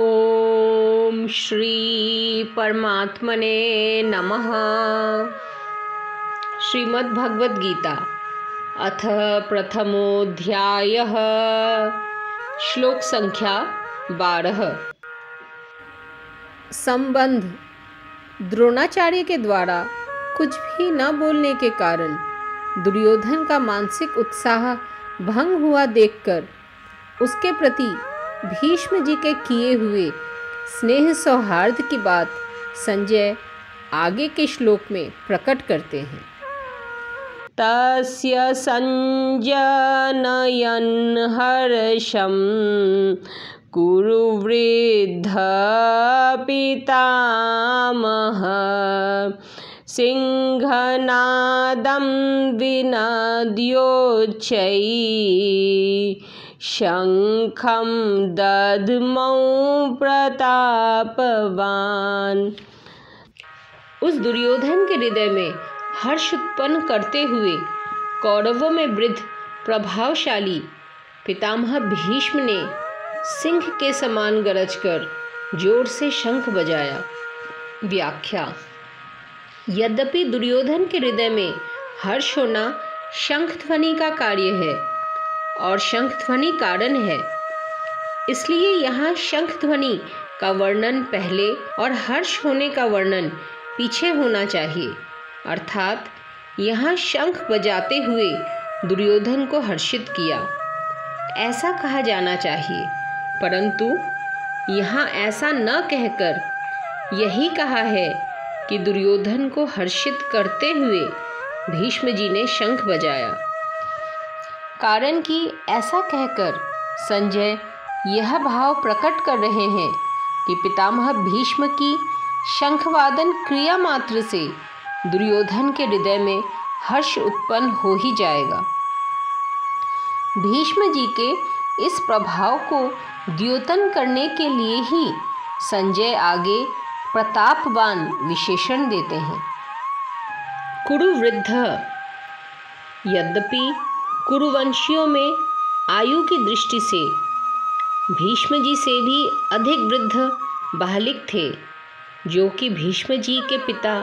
ओम श्री परमात्मने नमः। श्रीमद् भगवद गीता अथ प्रथमोऽध्यायः। श्लोक संख्या 12। संबंध। द्रोणाचार्य के द्वारा कुछ भी न बोलने के कारण दुर्योधन का मानसिक उत्साह भंग हुआ देखकर उसके प्रति भीष्म जी के किए हुए स्नेह सौहार्द की बात संजय आगे के श्लोक में प्रकट करते हैं। तस्य संजनयन् हर्षं कुरुवृद्ध पितामह सिंहनादं विनद्योच्चैः शंखं दद्मौ प्रतापवान। उस दुर्योधन के हृदय में हर्ष उत्पन्न करते हुए कौरवों में वृद्ध प्रभावशाली पितामह भीष्म ने सिंह के समान गरज कर जोर से शंख बजाया। व्याख्या। यद्यपि दुर्योधन के हृदय में हर्ष होना शंख ध्वनि का कार्य है और शंख ध्वनि कारण है, इसलिए यहाँ शंख ध्वनि का वर्णन पहले और हर्ष होने का वर्णन पीछे होना चाहिए। अर्थात यहाँ शंख बजाते हुए दुर्योधन को हर्षित किया, ऐसा कहा जाना चाहिए, परंतु यहाँ ऐसा न कहकर यही कहा है कि दुर्योधन को हर्षित करते हुए भीष्म जी ने शंख बजाया। कारण कि ऐसा कहकर संजय यह भाव प्रकट कर रहे हैं कि पितामह भीष्म की शंखवादन क्रिया मात्र से दुर्योधन के हृदय में हर्ष उत्पन्न हो ही जाएगा। भीष्म जी के इस प्रभाव को द्योतन करने के लिए ही संजय आगे प्रतापवान विशेषण देते हैं। कुरुवृद्ध। यद्यपि कुरुवंशियों में आयु की दृष्टि से भीष्म जी से भी अधिक वृद्ध बालिक थे, जो कि भीष्म जी के पिता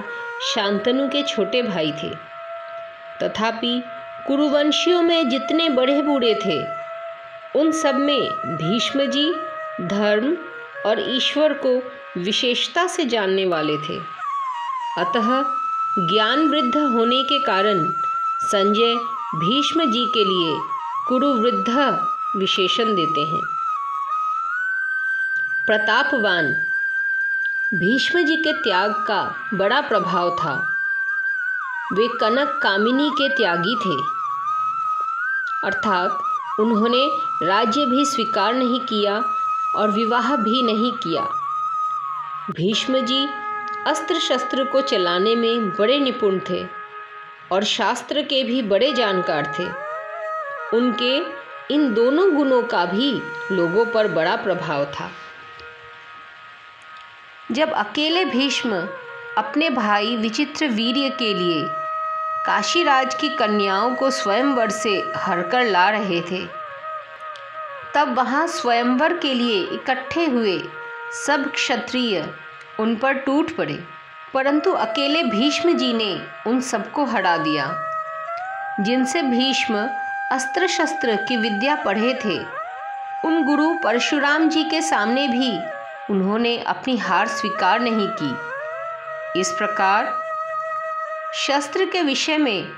शांतनु के छोटे भाई थे। तथापि कुरुवंशियों में जितने बड़े बूढ़े थे, उन सब में भीष्म जी धर्म और ईश्वर को विशेषता से जानने वाले थे। अतः ज्ञान वृद्ध होने के कारण संजय भीष्म जी के लिए कुरुवृद्ध विशेषण देते हैं। प्रतापवान। भीष्म जी के त्याग का बड़ा प्रभाव था। वे कनक कामिनी के त्यागी थे, अर्थात उन्होंने राज्य भी स्वीकार नहीं किया और विवाह भी नहीं किया। भीष्म जी अस्त्र शस्त्र को चलाने में बड़े निपुण थे और शास्त्र के भी बड़े जानकार थे। उनके इन दोनों गुणों का भी लोगों पर बड़ा प्रभाव था। जब अकेले भीष्म अपने भाई विचित्रवीर्य के लिए काशीराज की कन्याओं को स्वयंवर से हरकर ला रहे थे, तब वहां स्वयंवर के लिए इकट्ठे हुए सब क्षत्रिय उन पर टूट पड़े, परंतु अकेले भीष्म जी ने उन सबको हरा दिया। जिनसे भीष्म अस्त्र शस्त्र की विद्या पढ़े थे, उन गुरु परशुराम जी के सामने भी उन्होंने अपनी हार स्वीकार नहीं की। इस प्रकार शस्त्र के विषय में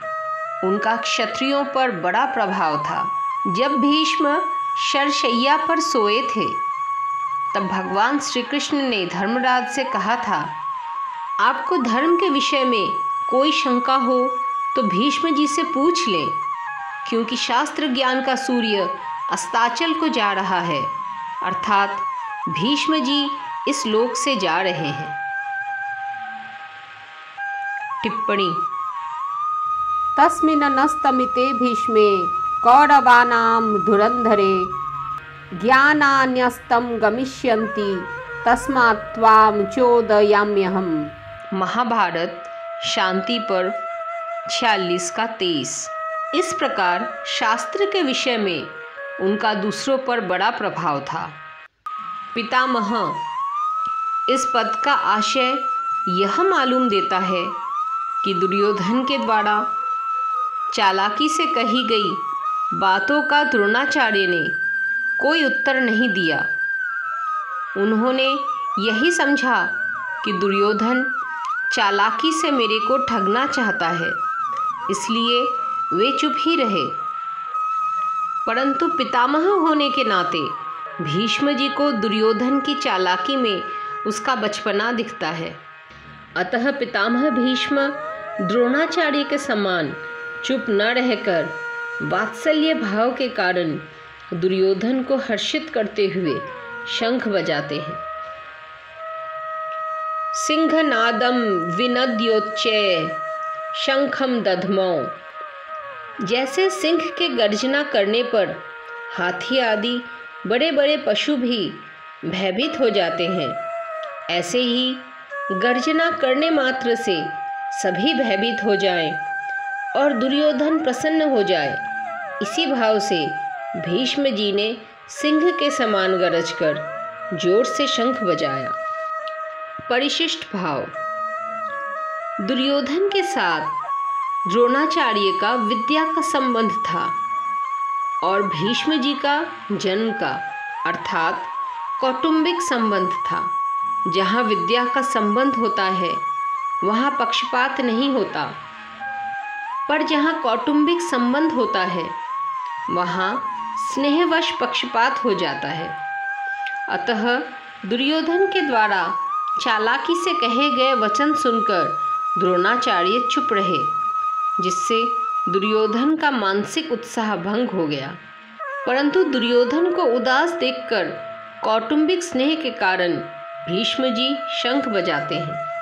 उनका क्षत्रियों पर बड़ा प्रभाव था। जब भीष्म शरशैया पर सोए थे, तब भगवान श्री कृष्ण ने धर्मराज से कहा था, आपको धर्म के विषय में कोई शंका हो तो भीष्म जी से पूछ लें, क्योंकि शास्त्र ज्ञान का सूर्य अस्ताचल को जा रहा है, अर्थात भीष्म जी इस लोक से जा रहे हैं। टिप्पणी। तस्मिन्नस्तमिते भीष्मे कौरवानां धुरंधरे ज्ञानान्यस्तं गमिष्यन्ति तस्मात् त्वां चोदयाम्यहम्। महाभारत शांति पर्व 46 का 23। इस प्रकार शास्त्र के विषय में उनका दूसरों पर बड़ा प्रभाव था। पितामह इस पद का आशय यह मालूम देता है कि दुर्योधन के द्वारा चालाकी से कही गई बातों का द्रोणाचार्य ने कोई उत्तर नहीं दिया। उन्होंने यही समझा कि दुर्योधन चालाकी से मेरे को ठगना चाहता है, इसलिए वे चुप ही रहे। परंतु पितामह होने के नाते भीष्म जी को दुर्योधन की चालाकी में उसका बचपना दिखता है। अतः पितामह भीष्म द्रोणाचार्य के समान चुप न रहकर वात्सल्य भाव के कारण दुर्योधन को हर्षित करते हुए शंख बजाते हैं। सिंहनादम विनद्योच्चय शंखम दध्मौ। जैसे सिंह के गर्जना करने पर हाथी आदि बड़े बड़े पशु भी भयभीत हो जाते हैं, ऐसे ही गर्जना करने मात्र से सभी भयभीत हो जाएं और दुर्योधन प्रसन्न हो जाए, इसी भाव से भीष्म जी ने सिंह के समान गरज कर जोर से शंख बजाया। परिशिष्ट भाव। दुर्योधन के साथ द्रोणाचार्य का विद्या का संबंध था और भीष्म जी का जन्म का अर्थात कौटुंबिक संबंध था। जहाँ विद्या का संबंध होता है वहाँ पक्षपात नहीं होता, पर जहाँ कौटुंबिक संबंध होता है वहाँ स्नेहवश पक्षपात हो जाता है। अतः दुर्योधन के द्वारा चालाकी से कहे गए वचन सुनकर द्रोणाचार्य चुप रहे, जिससे दुर्योधन का मानसिक उत्साह भंग हो गया। परंतु दुर्योधन को उदास देखकर कौटुंबिक स्नेह के कारण भीष्म जी शंख बजाते हैं।